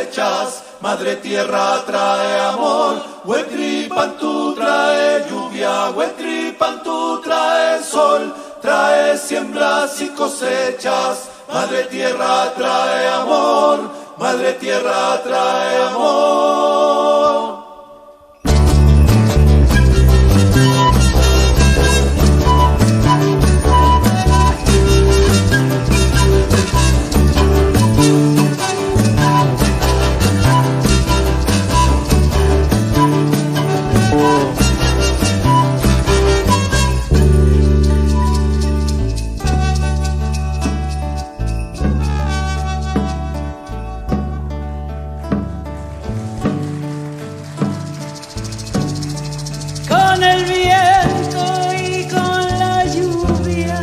cosechas. Madre tierra trae amor, Huetripantú trae lluvia, Huetripantú trae sol, trae siembras y cosechas. Madre tierra trae amor, Madre tierra trae amor. Con el viento y con la lluvia,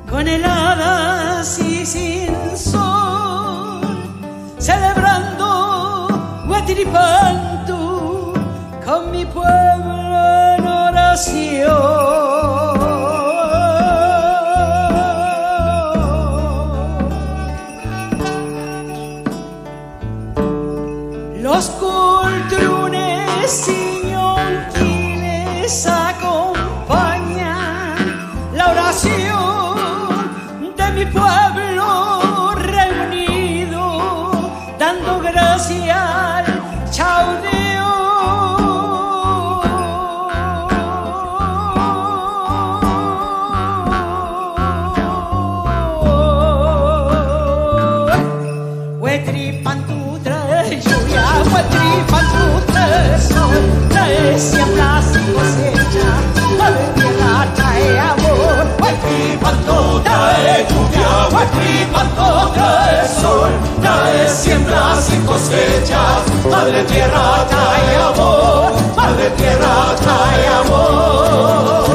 con heladas y sin sol, celebrando Huetripantú con mi pueblo en oración. Los cultrunes y ñonquiles acompañan la oración de mi pueblo reunido, dando gracias al Chaudeo. Huetripantú trae lluvia, Huetripantú trae sol, trae siembras y cosecha. Madre tierra trae amor, Huetripantú trae lluvia, Huetripantú trae sol, trae siembras y cosechas. Madre tierra trae amor, Madre tierra trae amor.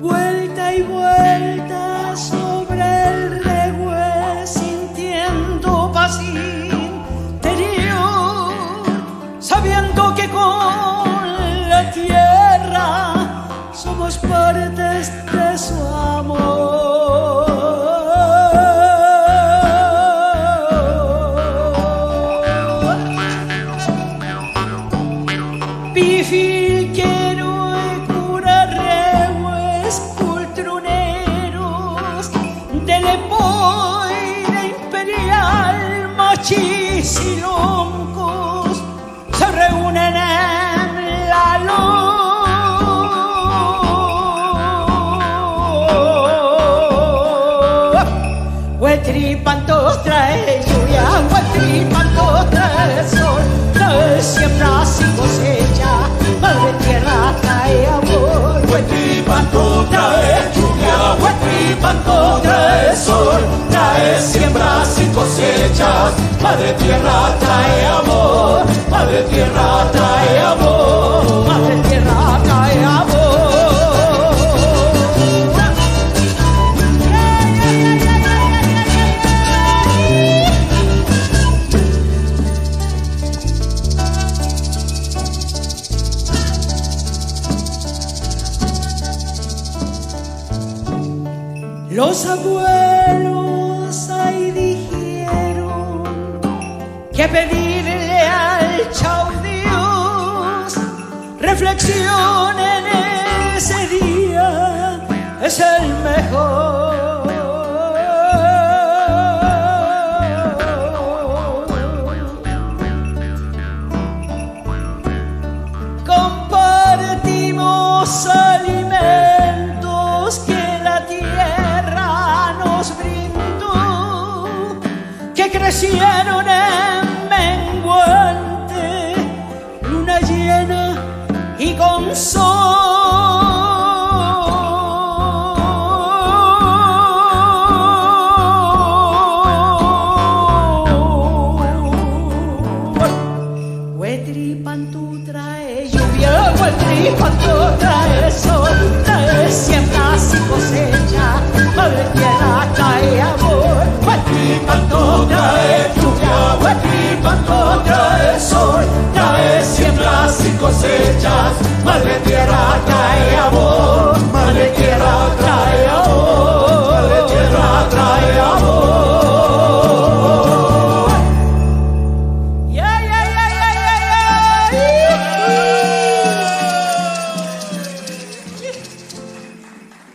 Vuelta y vuelta sobre el regué, sintiendo paz interior, sabiendo que con la tierra somos partes de su amor. Pifil quiero curarregues cultruneros de Lepoire imperial, machis y loncos se reúnen en la luz. Huetripantú trae lluvia, Huetripantú trae sol, trae siembras y cosecha. Madre tierra trae amor, Huetripantú trae lluvia, Huetripantú trae sol, trae siembras y cosechas. Madre tierra trae amor, Madre tierra trae amor, Madre tierra trae amor. Los abuelos ahí dijeron que pedirle al Chau Dios reflexión en ese día es el mejor. Compartimos alimentos que la tierra nos brindó, que crecieron en menguante, luna llena y con sol. Huetripantú trae lluvia, Huetripantú trae sol, trae siembras y cosechas. cosechas. Madre tierra trae amor, madre tierra trae amor, madre tierra trae amor.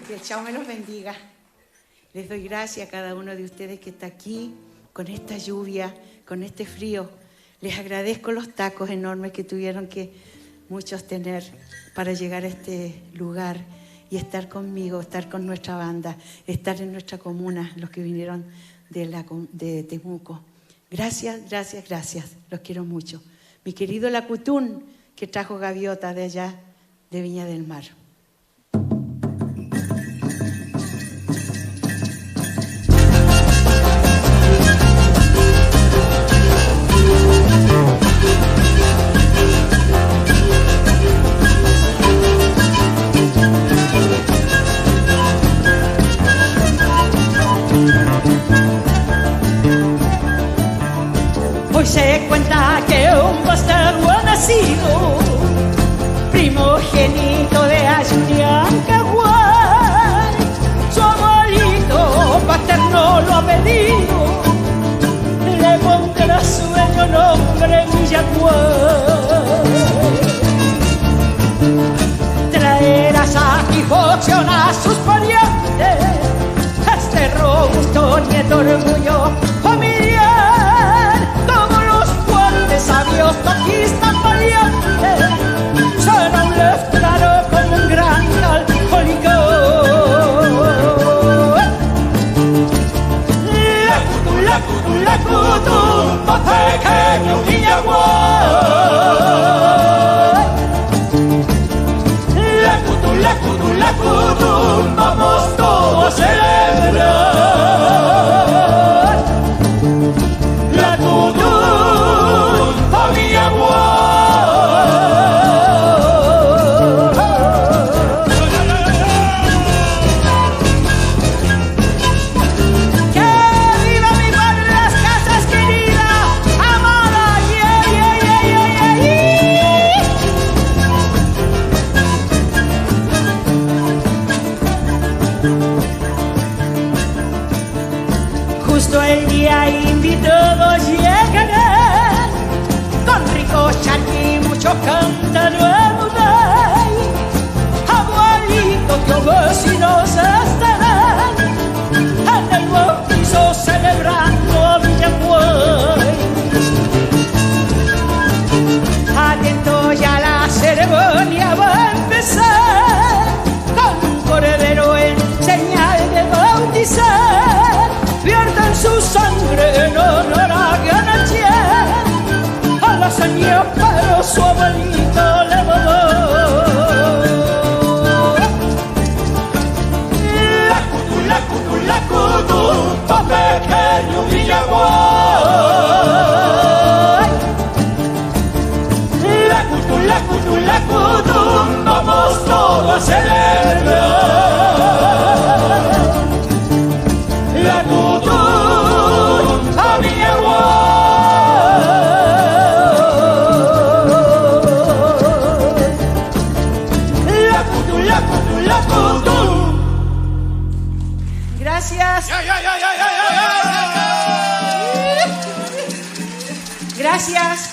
Que el Chao me los bendiga. Les doy gracias a cada uno de ustedes que está aquí con esta lluvia, con este frío. Les agradezco los tacos enormes que tuvieron que muchos tener para llegar a este lugar y estar conmigo, estar con nuestra banda, estar en nuestra comuna, los que vinieron de Temuco. Gracias, gracias, gracias. Los quiero mucho. Mi querido Lacutún, que trajo gaviota de allá, de Viña del Mar. Hoy se cuenta que un bastardo ha nacido, primogénito de Ayuniancahuay. Su abuelito paterno lo ha pedido, le pondrá su bello nombre Villaguay. Traerá satisfacción a sus parientes, este robusto nieto orgullo familiar. Como los fuertes sabios toquistas valientes, será un letrado como un gran alcohólico. Lacutum, más pequeño Villaguay. Lacutum, vamos todos a celebrar. Lacutum, a Que viva mi padre, las casas querida, amada, yeah, yeah, yeah, yeah, yeah. Justo el día invitados llegarán, con rico charqui y mucho cántaro hay. Abuelito, tío, vecinos estarán en el bautizo celebrando a Villaguay. Atento, ya la ceremonia va a empezar, con un cordero en señal de bautizar. Viertan su sangre en honor a Ganachia, a la señora pero su abuelito le va a dar. Lacutum, más pequeño Villaguay. Lacutum, vamos todos a celebrar. Lacutum, a Villaguay. Lacutum. Gracias. Gracias.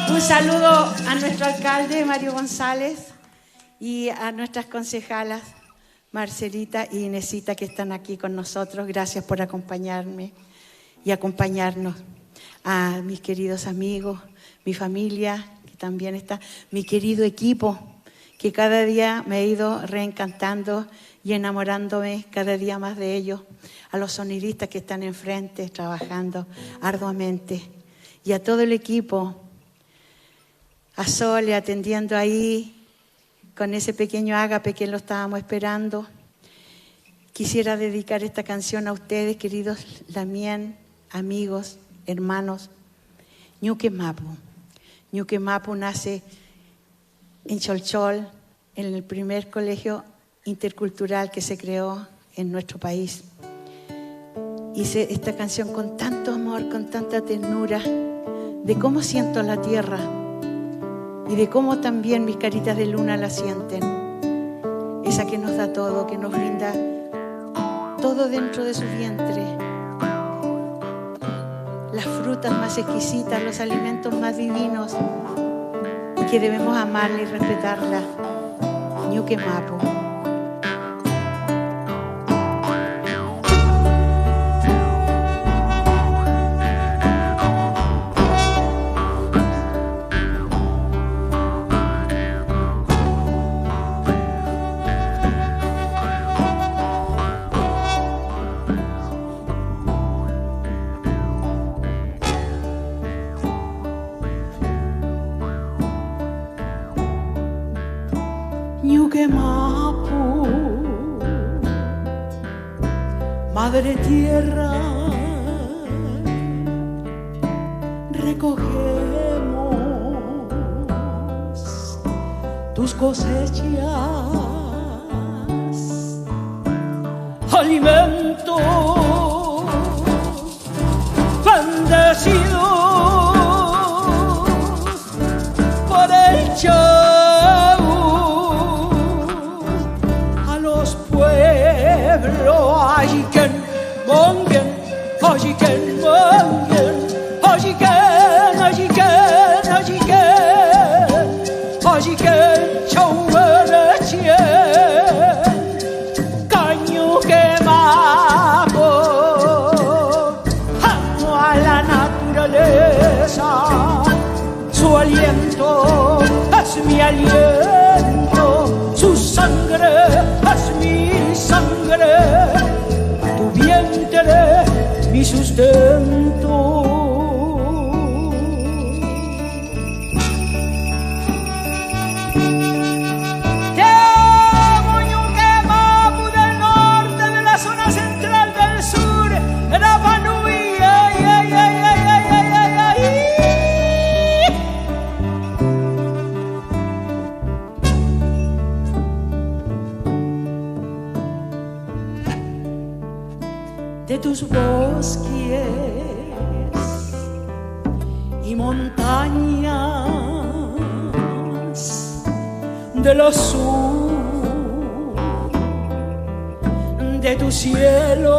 Un saludo a nuestro alcalde Mario González y a nuestras concejalas Marcelita y Inesita que están aquí con nosotros. Gracias por acompañarme y acompañarnos. A mis queridos amigos, mi familia que también está, mi querido equipo que cada día me he ido reencantando y enamorándome cada día más de ellos, a los sonidistas que están enfrente trabajando arduamente y a todo el equipo, a Sole atendiendo ahí con ese pequeño ágape que lo estábamos esperando. Quisiera dedicar esta canción a ustedes, queridos Lamien, amigos, hermanos. Ñuque Mapu nace en Cholchol, en el primer colegio intercultural que se creó en nuestro país. Hice esta canción con tanto amor, con tanta ternura, de cómo siento la tierra y de cómo también mis caritas de luna la sienten. Esa que nos da todo, que nos brinda todo dentro de su vientre. Las frutas más exquisitas, los alimentos más divinos, y que debemos amarla y respetarla. Ñuque Mapu. Ñuque Mapu, Madre Tierra, recogemos tus cosechas, alimento bendecidos por el Chau. Ajiken, mongen, ajiken, mongen, ajiken, ajiken, ajiken, ajiken, chauverechien, caño quemado, amo a la naturaleza, su aliento es mi aliento, su sangre es mi sangre, tu vientre mi sustento. Te amo, Ñuque Mapu, del norte, de la zona central, del sur, de la Panui, ay, ay, ay, ay, ay, ay, ay, ay. De tus bosques y montañas, del azul de tu cielo,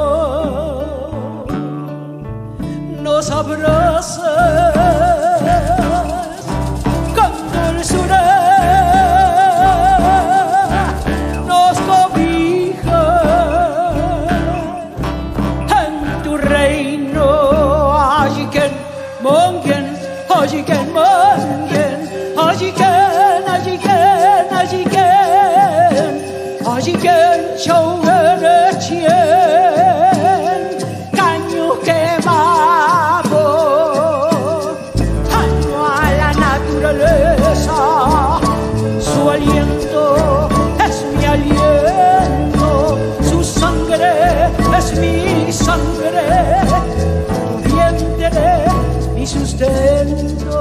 nos abrazas con dulzura, nos mongen, ajiken, mongen, ajiken, ajiken, ajiken, ajiken, chauverechien, caño quemado, daño a la naturaleza, su aliento es mi aliento, su sangre es mi sangre, tu vientre mi sustento.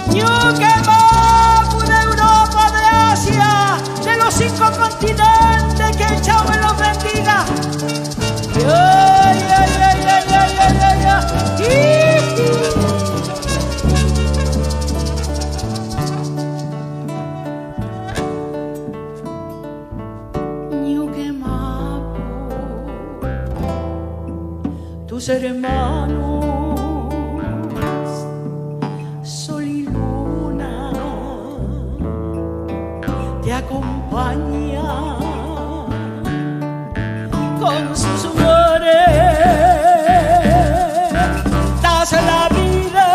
Ñuque Mapu, de Europa, de Asia, de los 5 continentes, que el Chau me los bendiga. Ay, ay, ay, ay, ay, ay, ay, ay. Ñuque Mapu, tus hermanos, sol y luna, te acompañan con sus flores, das la vida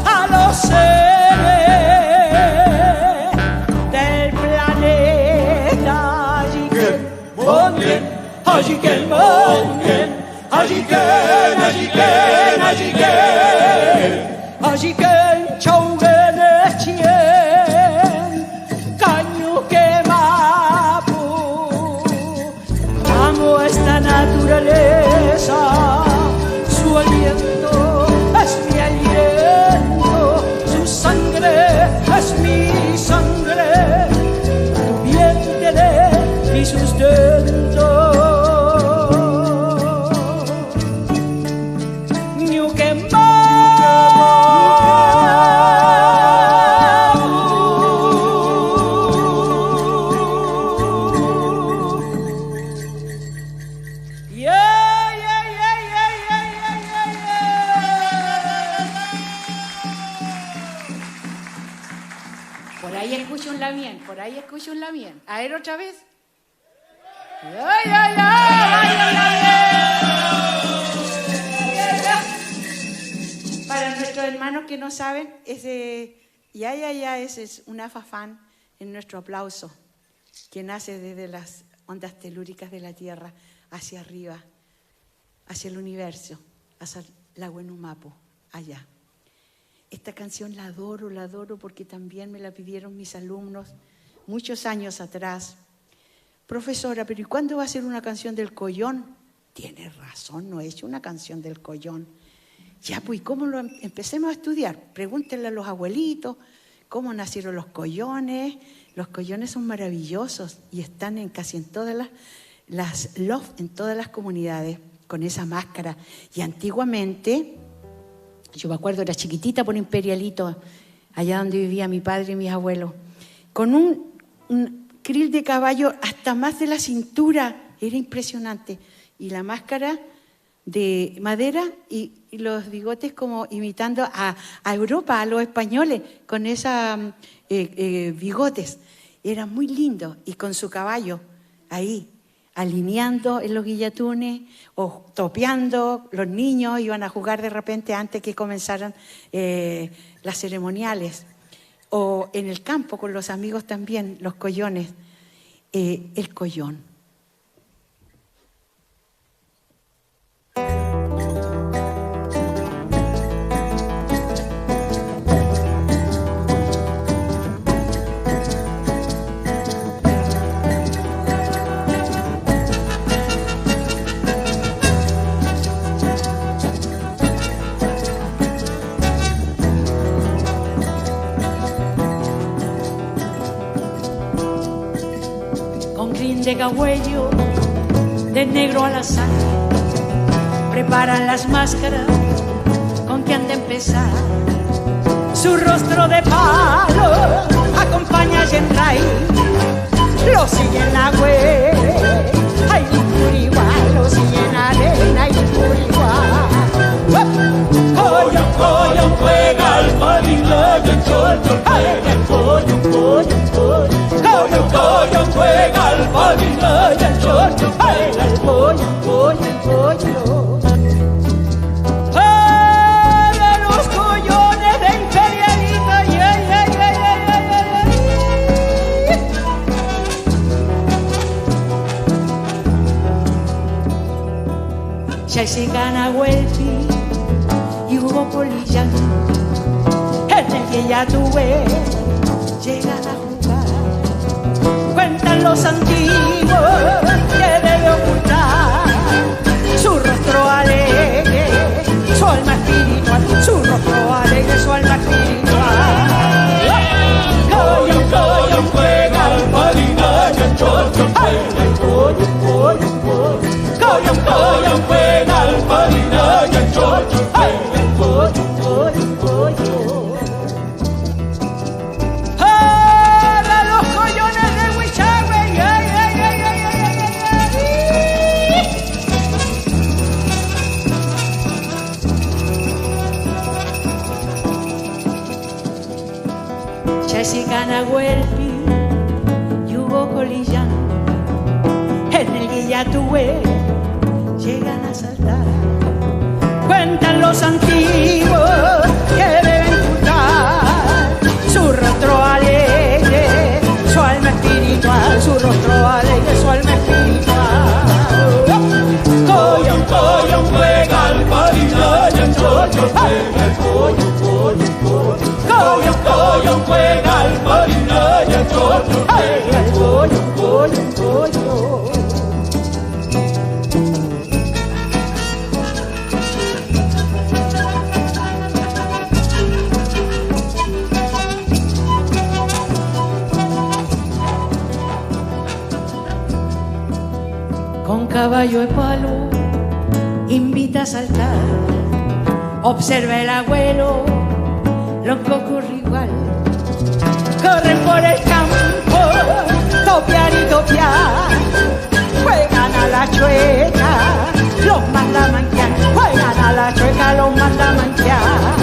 a los seres del planeta. Ajiken, mongen, ajiken, ajiken, ajiken, ajiken, chauverechien, caño quemado. Amo esta naturaleza, su aliento es mi aliento, su sangre es mi sangre, tu vientre mi sustento. un lamien, por ahí escucho un lamien. A ver otra vez. ¡Ay, ay, ay! ¡Ay, ay, ay! Para nuestros hermanos que no saben, ese es una fafán en nuestro aplauso, que nace desde las ondas telúricas de la Tierra hacia arriba, hacia el universo, hacia la Huenumapo, allá. Esta canción la adoro porque también me la pidieron mis alumnos muchos años atrás. Profesora, pero ¿y cuándo va a ser una canción del Collón? Tiene razón, no he hecho una canción del Collón. Ya, pues, ¿cómo lo empecemos a estudiar? Pregúntenle a los abuelitos cómo nacieron los collones. Los collones son maravillosos y están casi en todas las loft, en todas las comunidades, con esa máscara. Y antiguamente, yo me acuerdo, era chiquitita por Imperialito, allá donde vivía mi padre y mis abuelos, con un cril de caballo hasta más de la cintura, era impresionante. Y la máscara de madera y los bigotes como imitando a Europa, a los españoles, con esos bigotes. Era muy lindo, y con su caballo ahí, alineando en los guillatunes o topeando. Los niños iban a jugar de repente antes que comenzaran las ceremoniales, o en el campo con los amigos también, los collones. El collón. De cagüello, de negro a la sangre, preparan las máscaras con que han de empezar. Su rostro de palo acompaña a Yenray, lo siguen la güey, ay, igual, lo siguen arena y igual. Collón, collón, juega al padrino, collón, collón, collón, collón, juega al padrino, el chocho, el pollo. ¡Ah, los collones de Imperialito! ¡Ay, ay, ay, ay, ay, ay! Ya se gana Huelpi y Hugo Polillán, en el que ya tuve, llegan a jugar. Cuentan los antiguos que debe ocultar su rostro alegre, su alma espiritual, su rostro alegre, su alma espiritual. collón, collón, juega al padrino, el chocho, el collón, collón, juega al padrino, el chocho, el collón. Gana Huelpi y Hugo Colillán, en el Guillatúe llegan a saltar. Cuentan los antiguos que deben juzgar su rostro alegre, su alma espiritual, su rostro alegre, su alma espiritual. Collón, collón, juega al padrino, el chocho, el collón, collón, collón, juega al padrino, el chocho, el collón. Con caballo de palo invita a saltar, observa el abuelo lo que ocurre igual. Corren por el campo, topear y topear, juegan a la chueca, los manda a manquear, juegan a la chueca, los manda a manquear.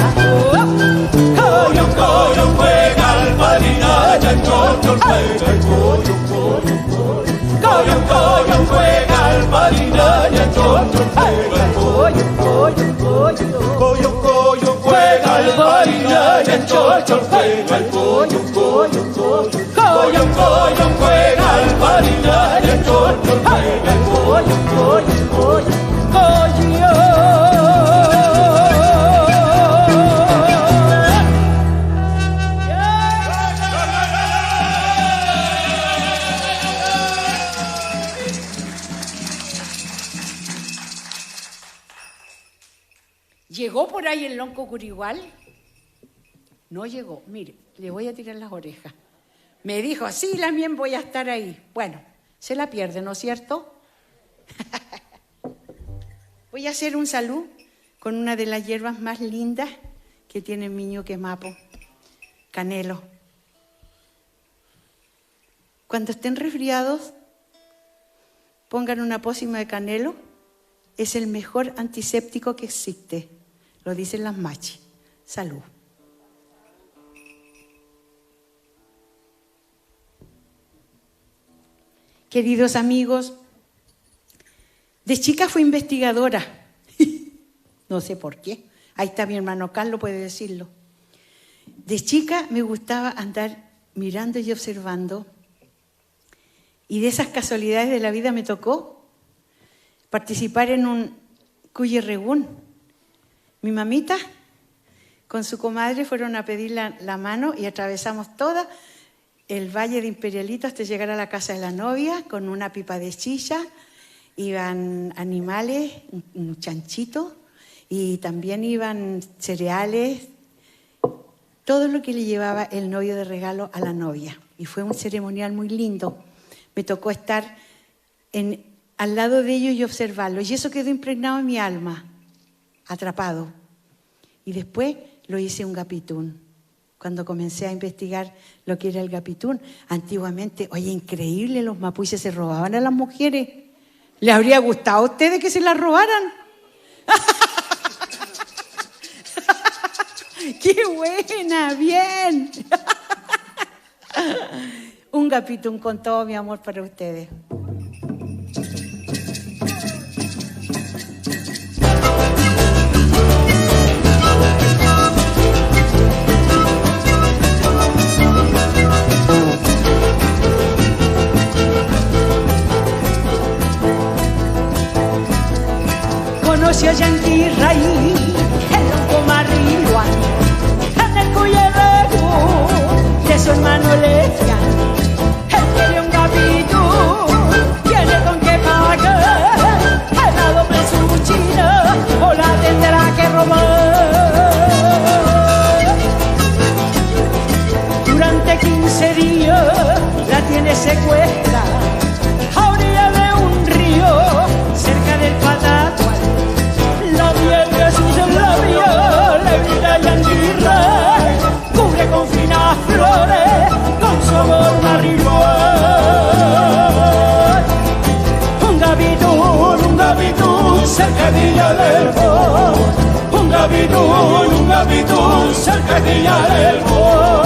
Collón, collón, juega al padrino, el chocho, juega el coyo, coyo, coyo. Coyo, coyo, juega el marina y el chocho juega el coyo, coyo, coyo. Coyo, coyo, juega el marina y el chocho juega el coyo, coyo, coyo. Coyo, coyo, juega el marina y el chocho juega el coyo, coyo, coyo. ¿Llegó por ahí el lonco curigual? No llegó. Mire, le voy a tirar las orejas. Me dijo, sí, también voy a estar ahí. Bueno, se la pierde, ¿no es cierto? Voy a hacer un salud con una de las hierbas más lindas que tiene mi Ñuquemapo, canelo. Cuando estén resfriados, pongan una pócima de canelo. Es el mejor antiséptico que existe. Lo dicen las machis. Salud. Queridos amigos, de chica fui investigadora. No sé por qué. Ahí está mi hermano Carlos, puede decirlo. De chica me gustaba andar mirando y observando. Y de esas casualidades de la vida me tocó participar en un cuyerregún. Mi mamita con su comadre fueron a pedir la mano y atravesamos toda el Valle de Imperialito hasta llegar a la casa de la novia con una pipa de chicha. Iban animales, un chanchito, y también iban cereales, todo lo que le llevaba el novio de regalo a la novia. Y fue un ceremonial muy lindo. Me tocó estar al lado de ellos y observarlo. Y eso quedó impregnado en mi alma, atrapado. Y después lo hice un gapitún. Cuando comencé a investigar lo que era el gapitún, antiguamente, oye, increíble, los mapuches se robaban a las mujeres. ¿Le habría gustado a ustedes que se las robaran? ¡Qué buena! ¡Bien! Un gapitún con todo mi amor para ustedes. Conocí a Yanqui Raí, el lonco Marriluán, en el Cuyerregú, de su hermano Lefian. Él quiere un gapito, tiene con qué pagar, el lado de su china, o la tendrá que robar. Durante 15 días la tiene secuestra, a orilla de un río, cerca del Patatua. Sus labios le brilla Yanqui Raí, cubre con finas flores, con su amor marriluán. Un gapitún, cercadilla del bor. Un gapitún, cercadilla del bor.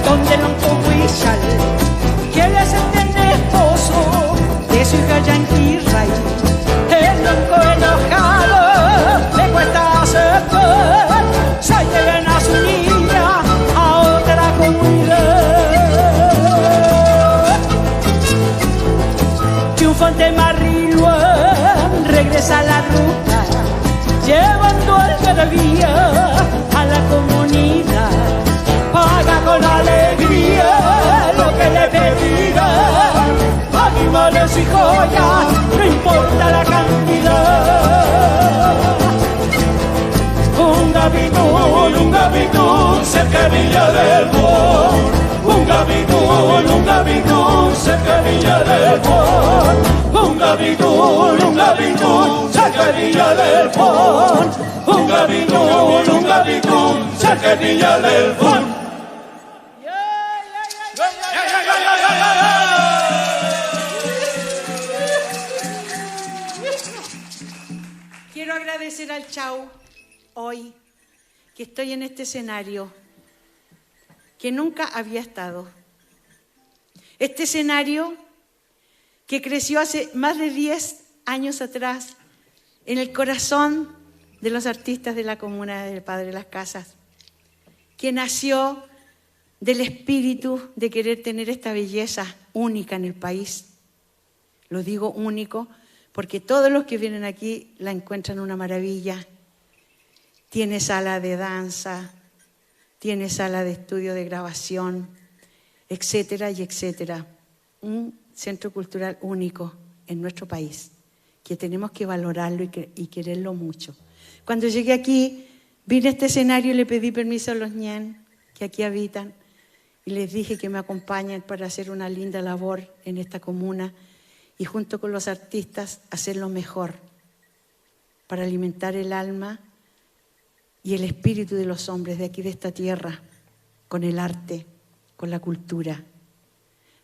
Donde lonco Huichal quiere ser esposo de su hija Yanqui Raí. El lonco enojado le cuesta aceptar, se lleven a su niña a otra comunidad. Triunfante Marriluán regresa a la ruta, llevando algarabía a la comunidad. Paga con alegría lo que le pedida, animales y joyas, no importa la cantidad. Un gapitún, cercadilla del bor. Un gapitún, cercadilla del bor. Un gapitún, cercadilla Villa del Fon, un gabinún, saque Villa del Fon. Quiero agradecer al Chau hoy que estoy en este escenario que nunca había estado. Este escenario que creció hace más de 10 años atrás en el corazón de los artistas de la comuna del Padre Las Casas, que nació del espíritu de querer tener esta belleza única en el país. Lo digo único porque todos los que vienen aquí la encuentran una maravilla. Tiene sala de danza, tiene sala de estudio de grabación, etcétera y etcétera. Un centro cultural único en nuestro país, que tenemos que valorarlo y quererlo mucho. Cuando llegué aquí, vine a este escenario y le pedí permiso a los ñan que aquí habitan y les dije que me acompañen para hacer una linda labor en esta comuna y junto con los artistas hacer lo mejor para alimentar el alma y el espíritu de los hombres de aquí de esta tierra, con el arte, con la cultura.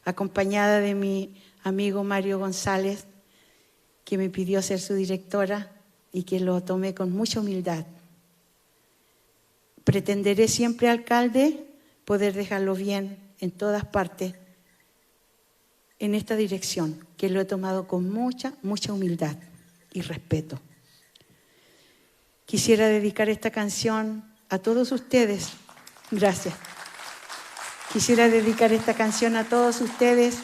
Acompañada de mi amigo Mario González, que me pidió ser su directora y que lo tomé con mucha humildad. Pretenderé siempre, alcalde, poder dejarlo bien en todas partes, en esta dirección, que lo he tomado con mucha humildad y respeto. Quisiera dedicar esta canción a todos ustedes. Gracias. Quisiera dedicar esta canción a todos ustedes,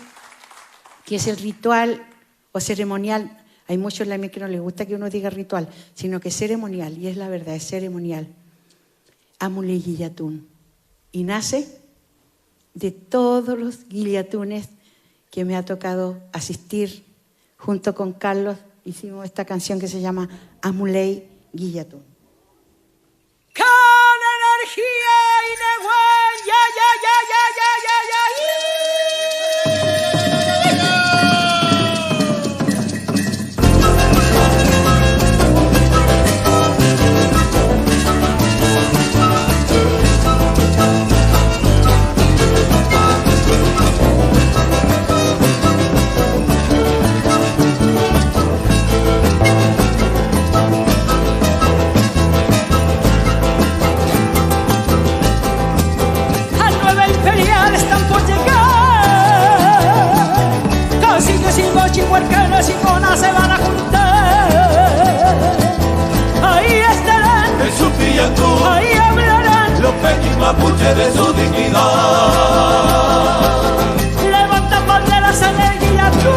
que es el ritual o ceremonial. Hay muchos en la mía que no les gusta que uno diga ritual, sino que es ceremonial, y es la verdad, es ceremonial. Amuley Guillatún. Y nace de todos los guillatunes que me ha tocado asistir. Junto con Carlos hicimos esta canción que se llama Amuley Guillatún. Con energía y neguán, ya. Chihuarcanas y monas se van a juntar. Ahí estarán, en su Guillatún, ahí hablarán los pequis mapuches de su dignidad. Levantan banderas en el Guillatún,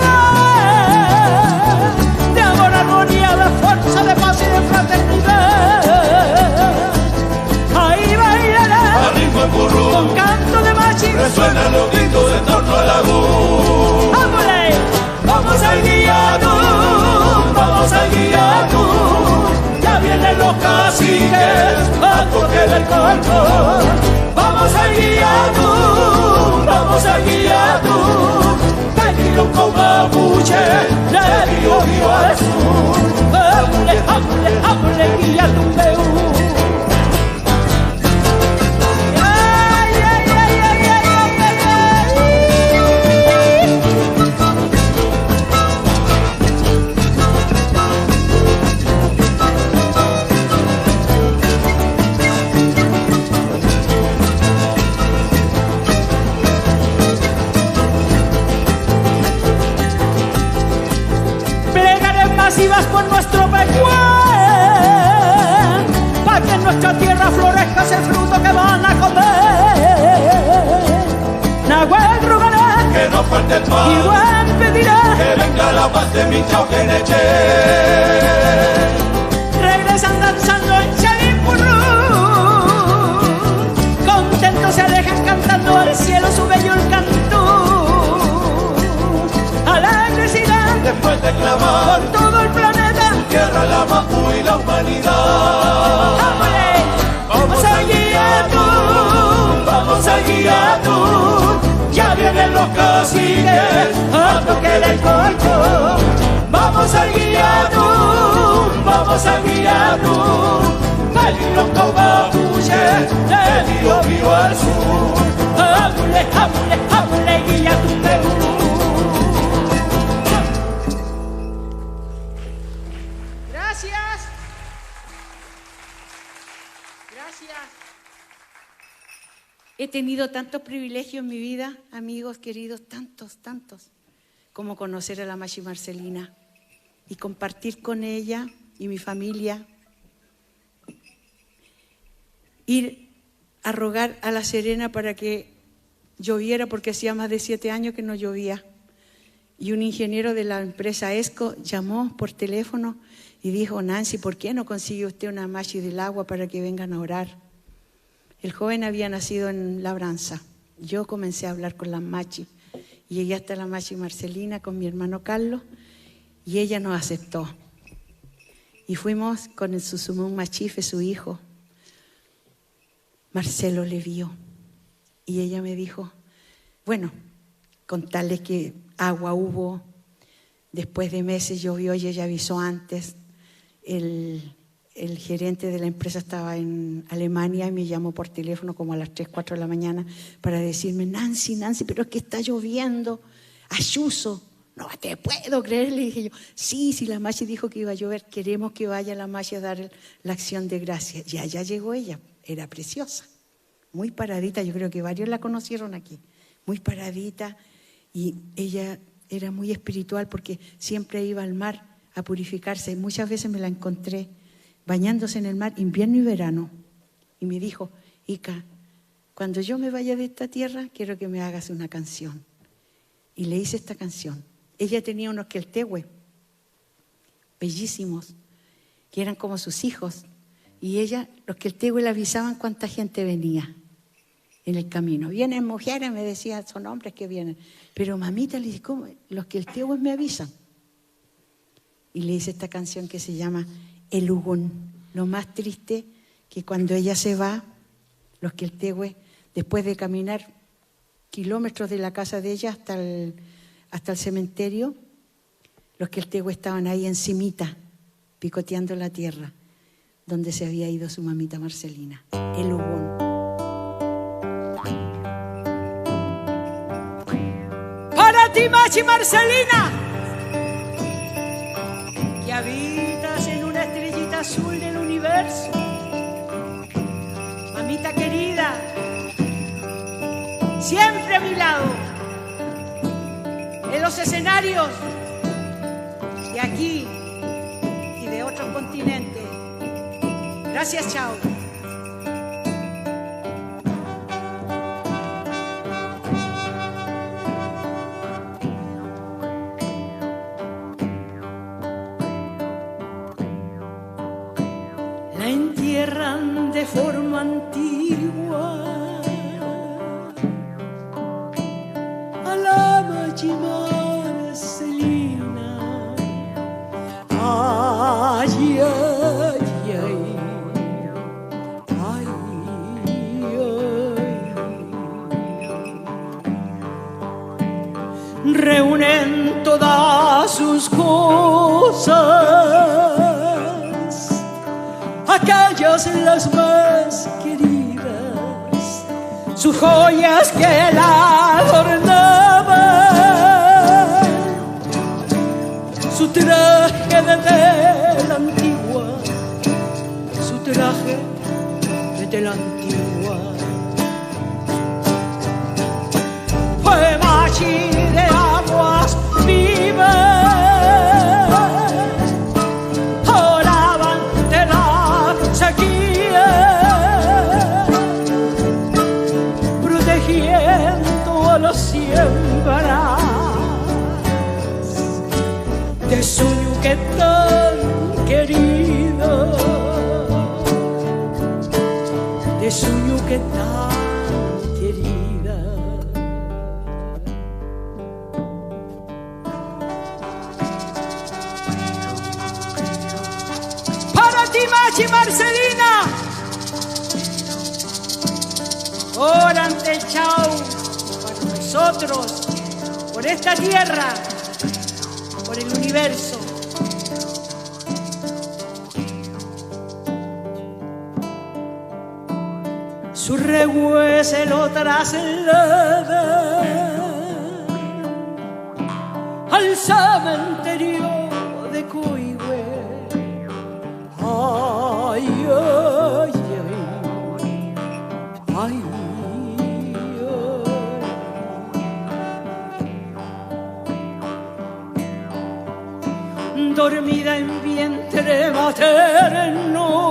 de amor, armonía, de fuerza, de paz y de fraternidad. Ahí bailarán, al ritmo del burro, con canto de machi, resuenan los gritos en torno al lago. ¡Vámonos! Vamos al Guillatún, vamos al Guillatún, ya vienen los caciques a toque del cantón. Vamos al Guillatún, tranquilo con mapuche, de río al sur. ¡Vámonos, Guillatún Beú! Masivas por nuestro pecuán, para que en nuestra tierra florezca ese fruto que van a comer. Nahuel rogará, que no falte el pan, igual pedirá, que venga la paz de mi chauqueneche. Regresan danzando en Chalimpurrú, contentos se alejan cantando al cielo su bello el canto. Alegres irán, Después de clamar por todo el planeta, tierra, la mapu y la humanidad. Vamos al Guillatún, vamos al Guillatún, ya vienen los caciques a toque del colchón. Vamos al Guillatún, sabía tú, Palilongo Babuye, te dio vivo al sur. Amule, amule, amule, guía tu Perú. Gracias. Gracias. He tenido tantos privilegios en mi vida, amigos queridos, tantos, como conocer a la Machi Marcelina y compartir con ella y mi familia, ir a rogar a La Serena para que lloviera, porque hacía más de 7 años que no llovía. Y un ingeniero de la empresa ESCO llamó por teléfono y dijo: Nancy, ¿por qué no consigue usted una Machi del agua para que vengan a orar? El joven había nacido en Labranza. Yo comencé a hablar con la Machi. Llegué hasta la Machi Marcelina con mi hermano Carlos y ella nos aceptó. Y fuimos con el Susumún Machife, su hijo. Marcelo le vio y ella me dijo, bueno, contarles que agua hubo, después de meses llovió y ella avisó antes. El gerente de la empresa estaba en Alemania y me llamó por teléfono como a las 3, 4 de la mañana para decirme: Nancy, pero es que está lloviendo, Ayuso. No te puedo creer, le dije yo. Sí, la Machi dijo que iba a llover, queremos que vaya la Machi a dar la acción de gracia. Y allá llegó ella, era preciosa, muy paradita, yo creo que varios la conocieron aquí, muy paradita, y ella era muy espiritual porque siempre iba al mar a purificarse. Muchas veces me la encontré bañándose en el mar, invierno y verano, y me dijo: Ica, cuando yo me vaya de esta tierra quiero que me hagas una canción. Y le hice esta canción. Ella tenía unos queltehue bellísimos que eran como sus hijos, y ella, los queltehue le avisaban cuánta gente venía en el camino. Vienen mujeres, me decía, son hombres que vienen, pero mamita, le dije, ¿cómo? Los queltehue me avisan. Y le hice esta canción que se llama El Ugún. Lo más triste que cuando ella se va, los queltehue, después de caminar kilómetros de la casa de ella hasta el cementerio, los queltehue estaban ahí encimita, picoteando la tierra donde se había ido su mamita Marcelina. El Ugún. Para ti, Machi Marcelina, que habitas en una estrellita azul del universo, mamita querida, siempre a mi lado, en los escenarios de aquí y de otros continentes. Gracias, chao. La entierran de forma antigua a la Machi Marcelina. Ay, ay, ay, ay, ay. Reúnen todas sus cosas, aquellas las más queridas, sus joyas que la adornaban, su traje de tela antigua, su traje de tela antigua. Fue Machi de aguas vivas, oraban de la sequía, protegiendo a los siembras de su yuque tan querido, de su yuque tan querida. Para ti, Machi Marcelina, ora ante el chao para nosotros, por esta tierra, por el universo. rehuese lo traslada al cementerio de Coihue. Ay, ay, ay, ay, ay. Dormida en vientre materno,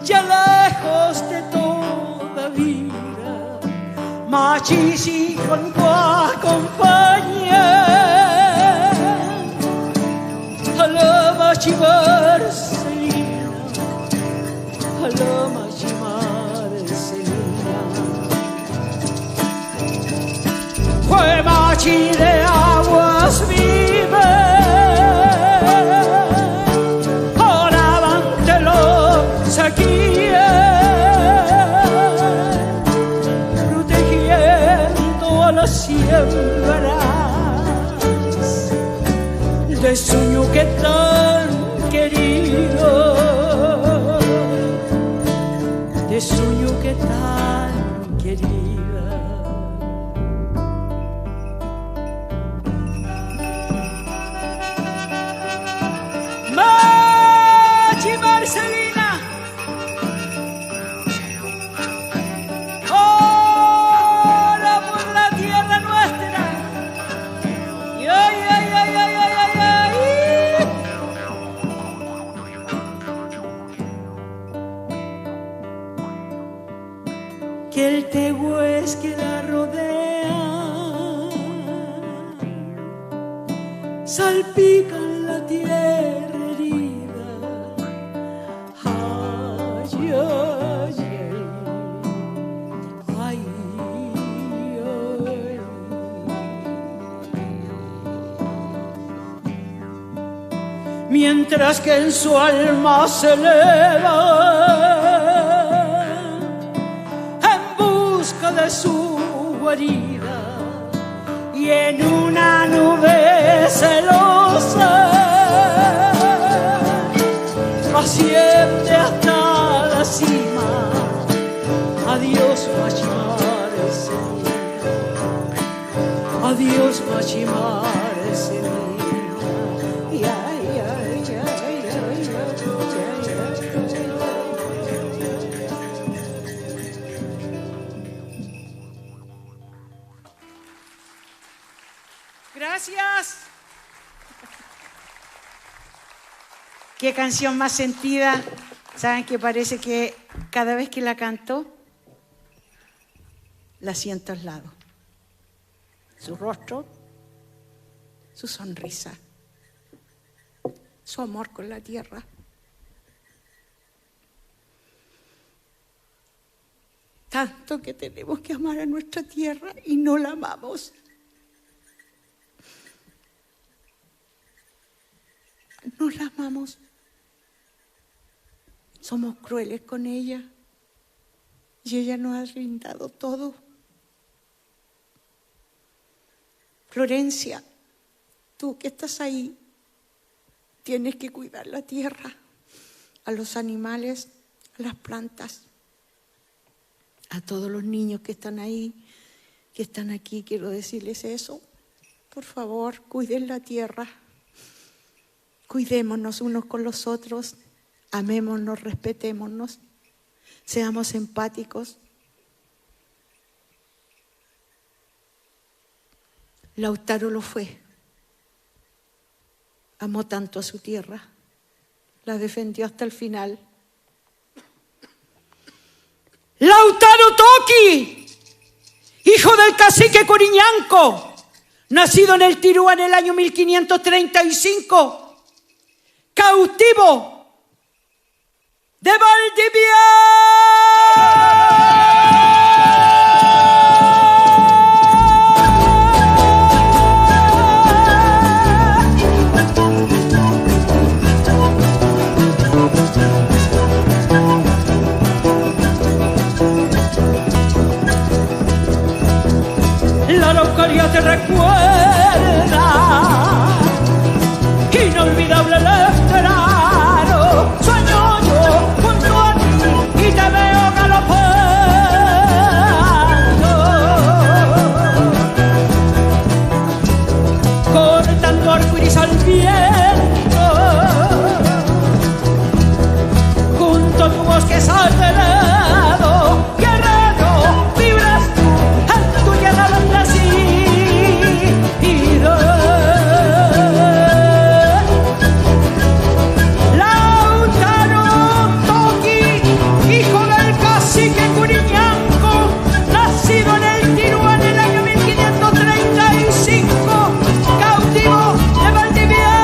ya lejos de toda vida, Machis y Juanco acompañan a la Machi Marcelina, a la Machi Marcelina. Fue Machi de aguas vivas, ahora ante los saquías, protegiendo a las siembras de sueño que tan querido, de sueño que tan querida. Machi Marcelina, ora por la tierra nuestra. Ay, ay, ay, ay, ay, ay, ay. Que el tehues que la rodea salpican la tierra herida. Ay, ay, ay, ay, ay. Mientras que en su alma se eleva en busca de su guarida, y en una nube celosa asciende hasta la cima. Adiós, Machi Marcelina, adiós, Machi Marcelina. Ay, ay, ay, ay, ay, Gracias. Qué canción más sentida. Saben que parece que cada vez que la canto, la siento al lado. Su rostro, su sonrisa, su amor con la tierra. Tanto que tenemos que amar a nuestra tierra y no la amamos. No la amamos. Somos crueles con ella y ella nos ha brindado todo. Florencia, tú que estás ahí, tienes que cuidar la tierra, a los animales, a las plantas, a todos los niños que están ahí, que están aquí. Quiero decirles eso. Por favor, cuiden la tierra. Cuidémonos unos con los otros, amémonos, respetémonos, seamos empáticos. Lautaro lo fue, amó tanto a su tierra, la defendió hasta el final. Lautaro Toki, hijo del cacique Coriñanco, nacido en el Tirúa en el año 1535, cautivo de Valdivia. La Araucaria te recuerda, inolvidable el esperado. Sueño yo junto a ti y te viento. Junto a tu bosque sagrado, guerrero, vibras tú en tu tierra bendecida. Lautaro Toki, hijo del cacique Curiñanco, nacido en el Tiruán en el año 1535, cautivo de Valdivia.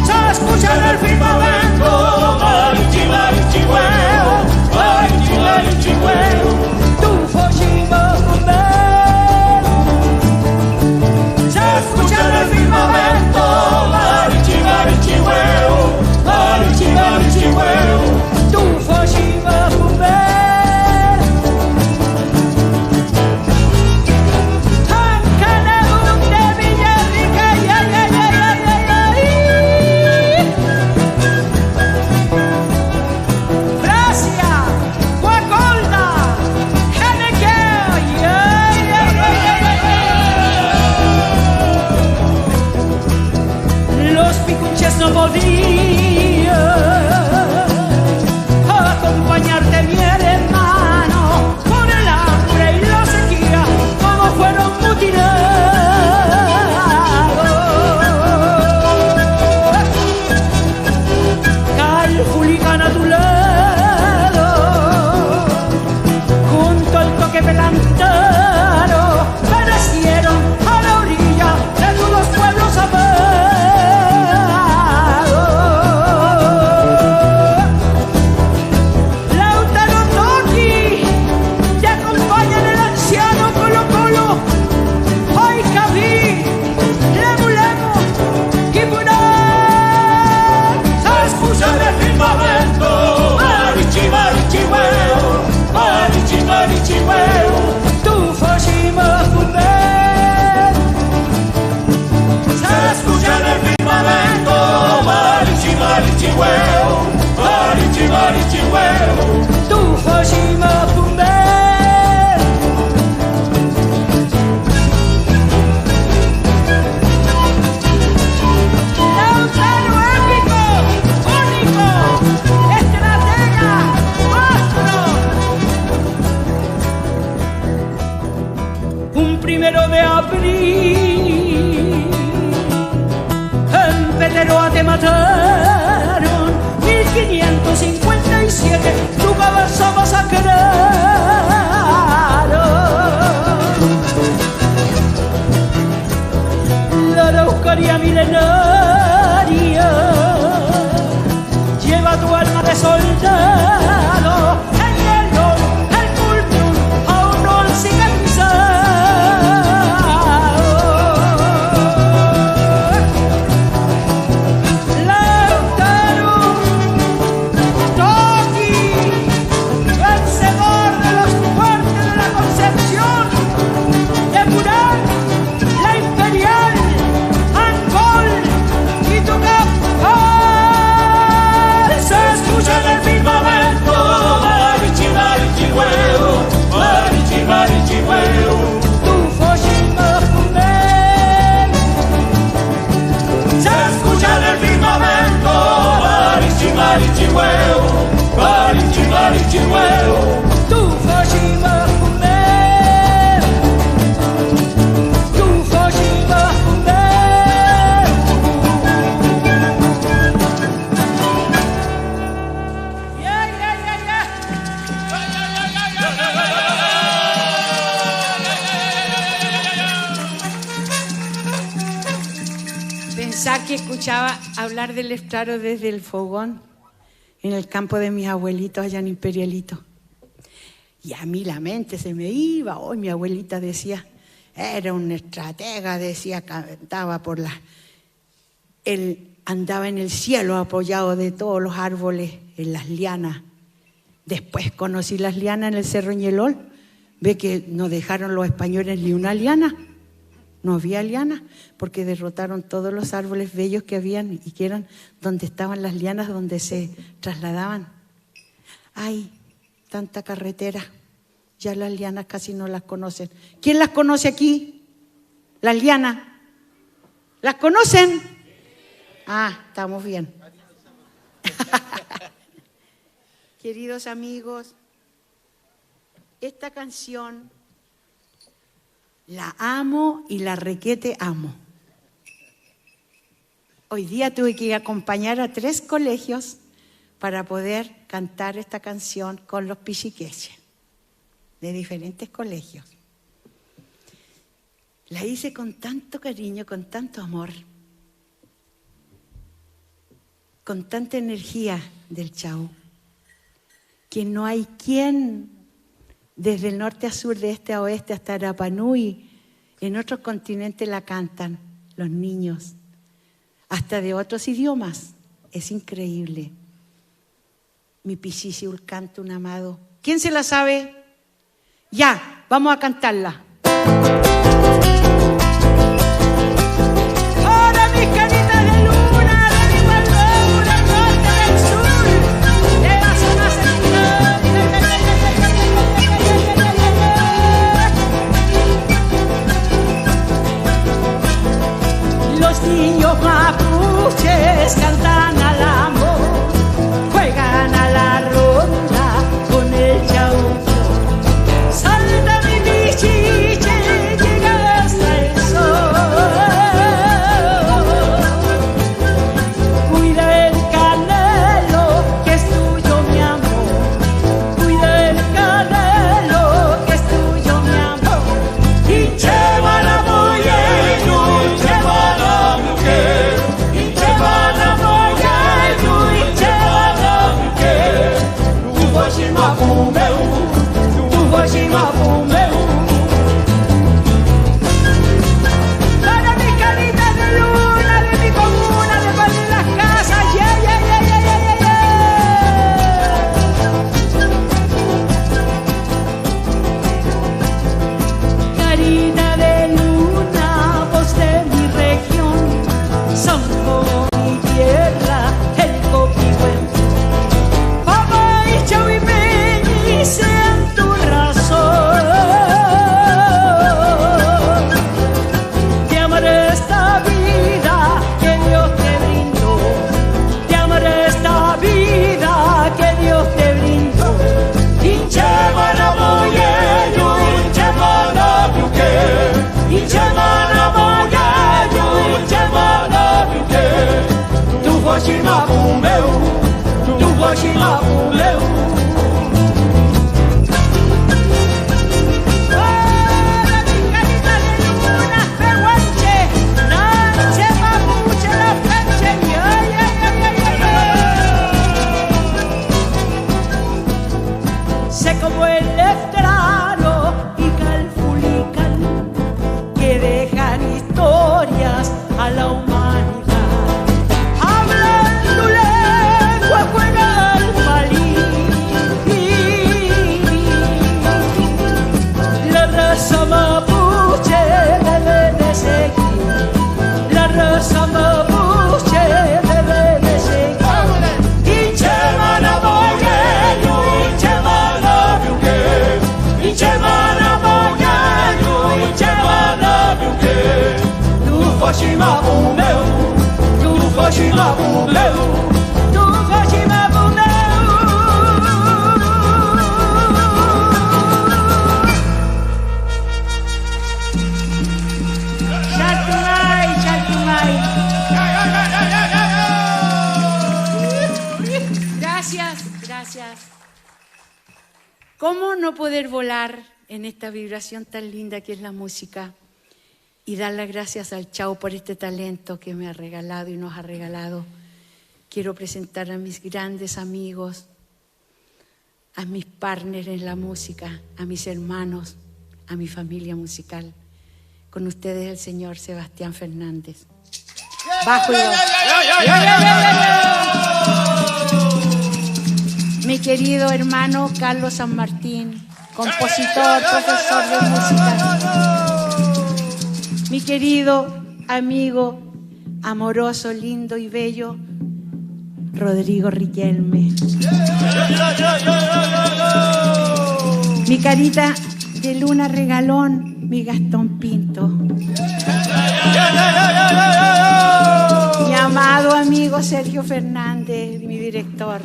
Se escucha en el firmamento, marichi, marichi, huevo, marichi, marichi, huevo, tu Fushima Bomber. Se escucha en el firmamento, marichi, marichi, huevo, marichi, marichi, huevo, tu Fushima Bomber. Tancanum de Villarrica, ay, ay, ay, ay, ay, ay. Gracia, Guacolda, Jeneque, ay, ay, ay, ay. Los picunches no podían acompañarte, mi hermano, por el hambre y la sequía, como fueron mutilados. Calfulican a tu lado, junto al toque pelantaro, perecieron a la orilla de tus dos pueblos amados. Lautaro Toki, te acompaña el anciano Colo Colo, hoy Cabí, Lemu Lemu, Kipurá. Se escucha en el firmamento, marichi, marichi, huevo, marichi, marichi, huevo, tu Fushima Bomber. Se escucha en el firmamento, marichi, marichi, huevo, marichi, marichi, huevo, tu Fushima Bomber. Lautaro épico, único, estratega, monstruo. Un 1 de abril en Peteroa te mataron, 1557 tu cabeza masacraron. La Araucaria milenaria lleva tu alma de soldado, el hielo, el culmium aún no han cicatrizado. Lautaro Toki, vencedor de los fuertes de la Concepción, de Purán, la Imperial, Angol y Tucapán. Se escucha en el firmamento, marichi, marichi, huevo, marichi, marichi, huevo, tu Fushima Bomber. Se escucha en el firmamento, marichi, marichi, huevo, marichi, marichi, huevo, tu Fushima Bomber. Tu Fushima Bomber. Yeah, yeah, yeah, yeah. Pensar que escuchaba hablar del estraro desde el fogón en el campo de mis abuelitos allá en Imperialito. Y a mí la mente se me iba. Hoy mi abuelita decía, era un estratega, decía, cantaba por la... Él andaba en el cielo apoyado de todos los árboles, en las lianas. Después conocí las lianas en el Cerro Ñelol. Ve que no dejaron los españoles ni una liana. No había lianas porque derrotaron todos los árboles bellos que habían y que eran donde estaban las lianas, donde se trasladaban. Ay, tanta carretera, ya las lianas casi no las conocen. ¿Quién las conoce aquí? Las lianas. ¿Las conocen? Estamos bien. Queridos amigos, esta canción la amo y la requete amo. Hoy día tuve que acompañar a 3 colegios para poder cantar esta canción con los pichiqueches de diferentes colegios. La hice con tanto cariño, con tanto amor, con tanta energía del Chau, que no hay quien, desde el norte a sur, de este a oeste, hasta Arapanui, en otros continentes la cantan los niños, hasta de otros idiomas. Es increíble. Mi pichichiul canta un amado. ¿Quién se la sabe? Ya, vamos a cantarla. Ahora mis canitas de luna, de mi guardura, al norte del sur, de la zona central. Los niños mapuches cantan al amor, juegan a la ronda con el Chau. Salta mi pichiche, llega hasta el sol. Cuida el canelo, que es tuyo, mi amor. Cuida el canelo, que es tuyo, mi amor. Y lleva moyenu, y lleva la mujer. Y lleva la moyenu, y lleva la mujer. Tu voshima fumeu. Para mis canitas de luna, de mi comuna, de pan en las casas, yeah, yeah, yeah, yeah, yeah, yeah. Carita de luna, voz de mi región, son como mi tierra, el Coquihue. Papá y Chau y Peñi sean tu razón. Te amaré esta vida que Dios te brindó. Te amaré esta vida que Dios te brindó. Inchemana moyeyu, inchemana buque. Inchemana moyeyu, inchemana buque. Tu voshima fumeu, tu voshima fumeu. Sé como el letrano y calfulican que dejan historias a la humanidad. Hablan tu lengua, juega al palí. La raza mapuche debe de seguir. La raza mapuche debe de seguir. Y llevan moyeyu, y llevan buque. Y llevan moyeyu, y llevan buque. Tu voshima fumeu, tu voshima fumeu, tu voshima fumeu. Chaltumay, chaltumay. Gracias, gracias. ¿Cómo no poder volar en esta vibración tan linda que es la música y dar las gracias al Chau por este talento que me ha regalado y nos ha regalado? Quiero presentar a mis grandes amigos, a mis partners en la música, a mis hermanos, a mi familia musical. Con ustedes el señor Sebastián Fernández. Bajo y voz. Mi querido hermano Carlos San Martín, compositor, profesor de música. Mi querido amigo, amoroso, lindo y bello, Rodrigo Riquelme. Mi carita de luna regalón, mi Gastón Pinto. Mi amado amigo amigo Sergio Fernández, mi director.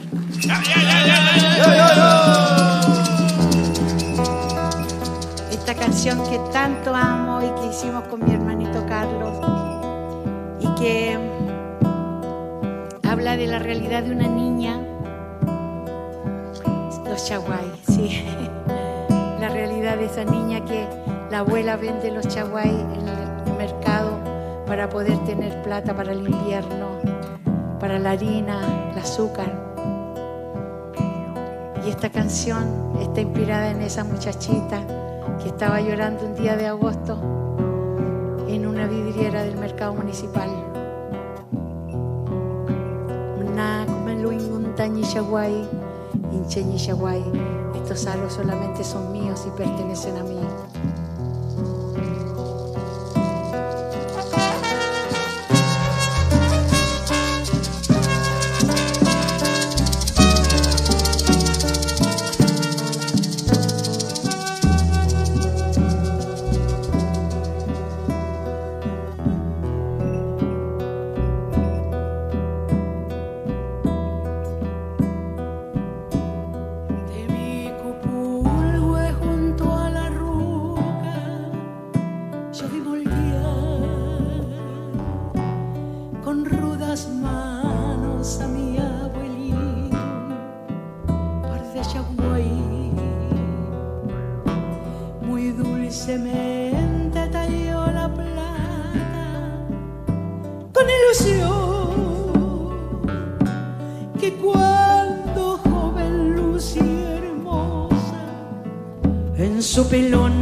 Esta canción que tanto amo y que hicimos con mi hermanito Carlos y que habla de la realidad de una niña, los chaguay, sí, la realidad de esa niña que la abuela vende los chaguay en el mercado para poder tener plata para el invierno, para la harina, el azúcar. Y esta canción está inspirada en esa muchachita que estaba llorando un día de agosto en una vidriera del mercado municipal. Estos aros solamente son míos y pertenecen a mí. Su pelón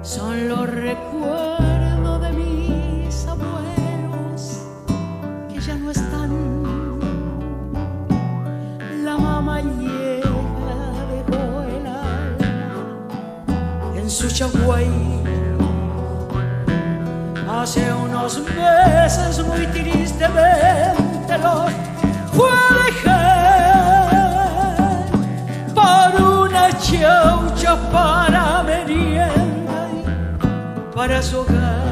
son los recuerdos de mis abuelos que ya no están. La mamá llega, dejó el alma en su chaguay. Hace unos meses muy tristemente los fue a dejar por una chaucha para merienda y para su hogar.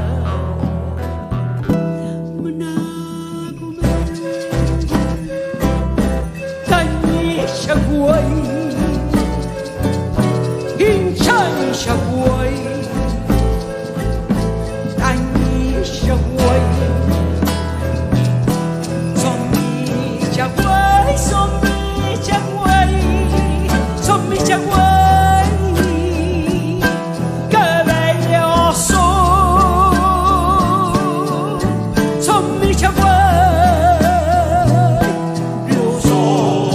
Tañi chaguay, hinchan chaguay, chaguay, son mi chaguay, son mi chaguay, son mi chaguay, qué bellos son mi chaguay, lo usó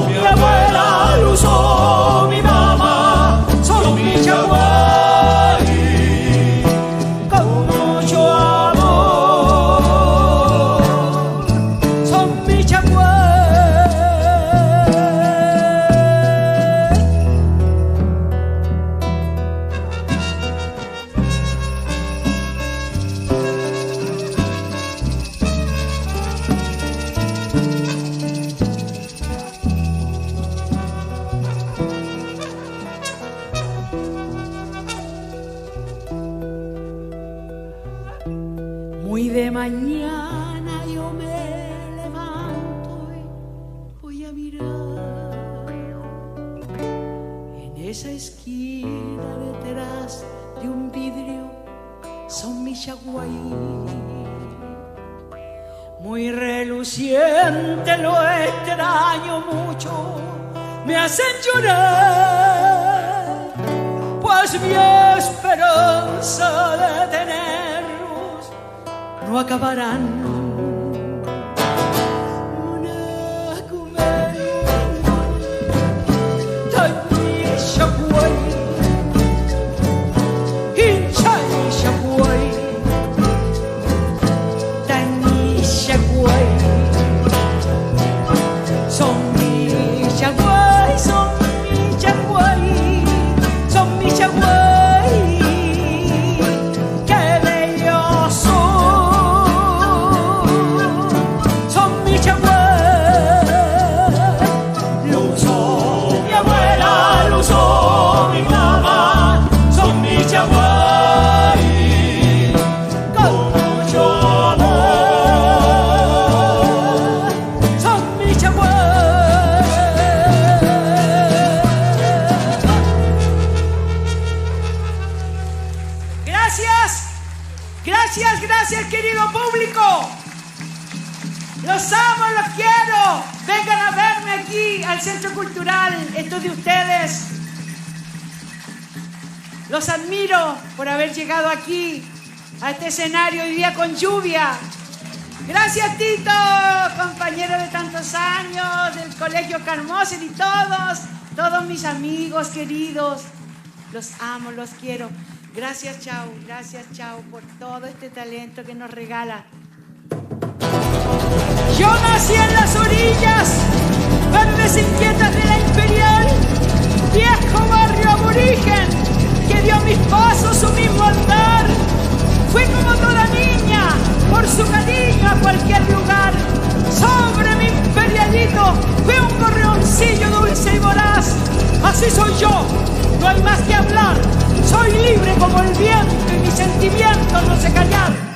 mi abuela, lo usó mi mamá, son mi chaguay. Muy de mañana yo me levanto esa esquina detrás de un vidrio son mis Yaguaí. Muy reluciente lo extraño mucho, me hacen llorar, pues mi esperanza de tenerlos no acabarán. Gracias, querido público. Los amo, los quiero. Vengan a verme aquí al Centro Cultural. Esto es de ustedes. Los admiro por haber llegado aquí a este escenario hoy día con lluvia. Gracias, Tito, compañero de tantos años del Colegio Carmoser y todos mis amigos queridos. Los amo, los quiero. Gracias, Chau, por todo este talento que nos regala. Yo nací en las orillas, verdes inquietas de la Imperial, viejo barrio aborigen que dio a mis pasos su mismo andar. Fui como toda niña, por su cariño a cualquier lugar. Sobre mi imperialito fui un gorrioncillo dulce y voraz. Así soy yo, no hay más que hablar. Soy libre como el viento y mis sentimientos no se callan.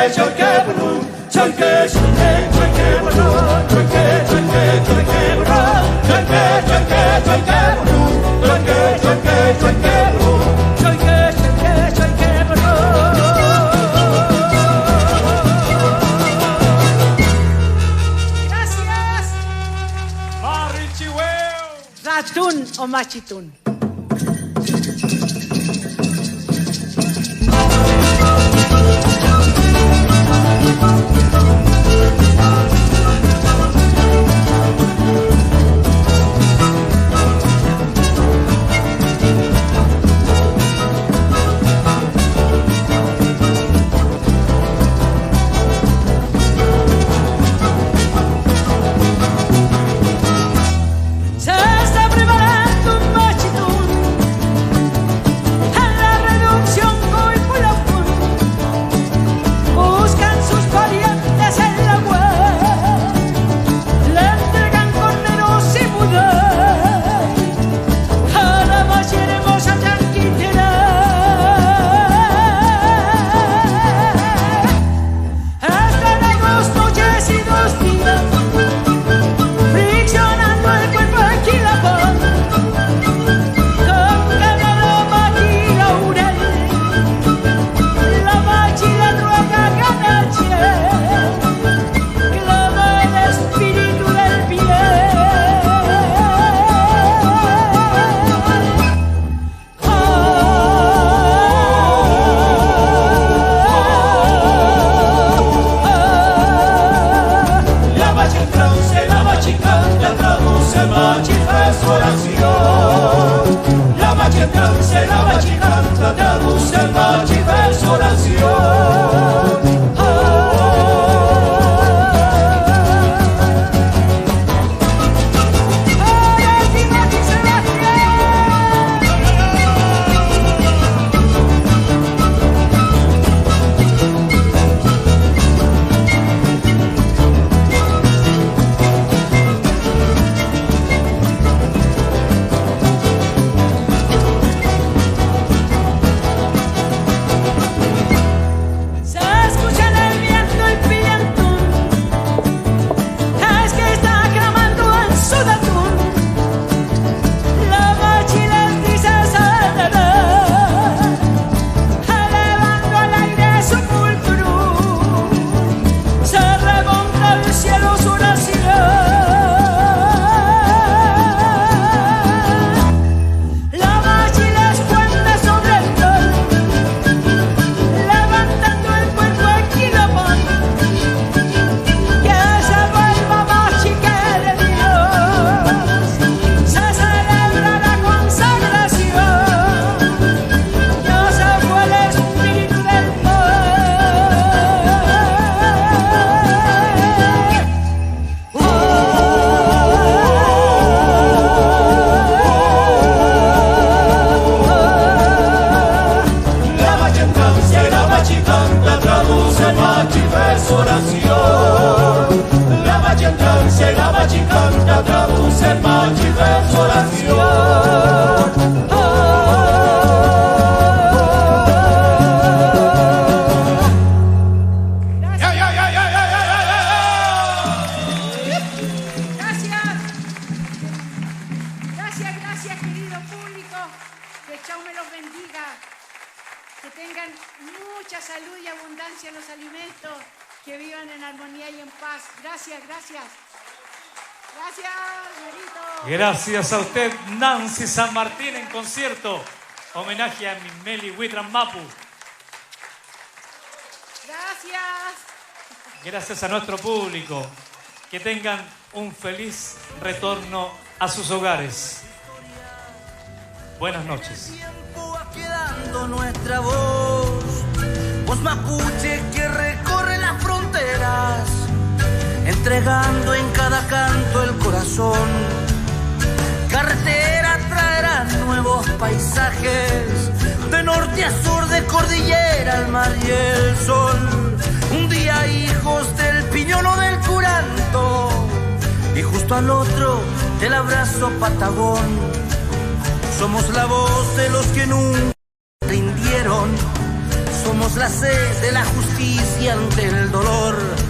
brum, chonque, chonque, chonque, brum, chonque, chonque, chonque, brum, chonque, chonque, chonque, brum, chonque, chonque, chonque, brum, chonque, chonque, chonque, brum. Gracias. Marichihueo. Ratún o machitún. Se está preparando un machitún en la reducción Coipulapún. Buscan sus parientes en la web, le entregan corderos y mudar a la más hermosa tranquilidad. Están a 2 noches y 2 días friccionando el cuerpo aquí la voz, con ganado maqui laurel, la machi la ruega ganache, clama el espíritu del bien. La machi traduce, la machi canta, traduce, machi es oración. La machi traduce, la machi canta, traduce, machi es oración. Se escucha en el viento el pillantún, es que está clamando en su datún. La machi les dice saltará, elevando al aire su pulcrum. Se remonta el cielo su oración. La machi les cuenta sobre el sol, levantando el cuerpo equilopón, que se vuelva machi que de Dios se celebra la consagración. Ya se fue el espíritu del La machi traduce, la machi canta, traduce, machi es oración. La machi traduce, la machi canta, traduce, machi es oración. Ya, ya, ya, ya, ya, ya, ya, ya. Gracias. Gracias, gracias, querido público. Que Chau me los bendiga. Que tengan mucha salud y abundancia en los alimentos. Que vivan en armonía y en paz. Gracias, gracias. Gracias, Marito. Gracias a usted, Nancy San Martín en concierto. Homenaje a mi Meli Huitran Mapu. Gracias. Gracias a nuestro público. Que tengan un feliz retorno a sus hogares. Buenas noches. Tiempo va quedando nuestra voz mapuche que recorre las fronteras, entregando en cada canto el corazón. Carretera traerá nuevos paisajes, de norte a sur, de cordillera al mar y el sol. Un día hijos del piñón o del curanto, y justo al otro del abrazo patagón. Somos la voz de los que nunca rindieron, somos la sed de la justicia ante el dolor.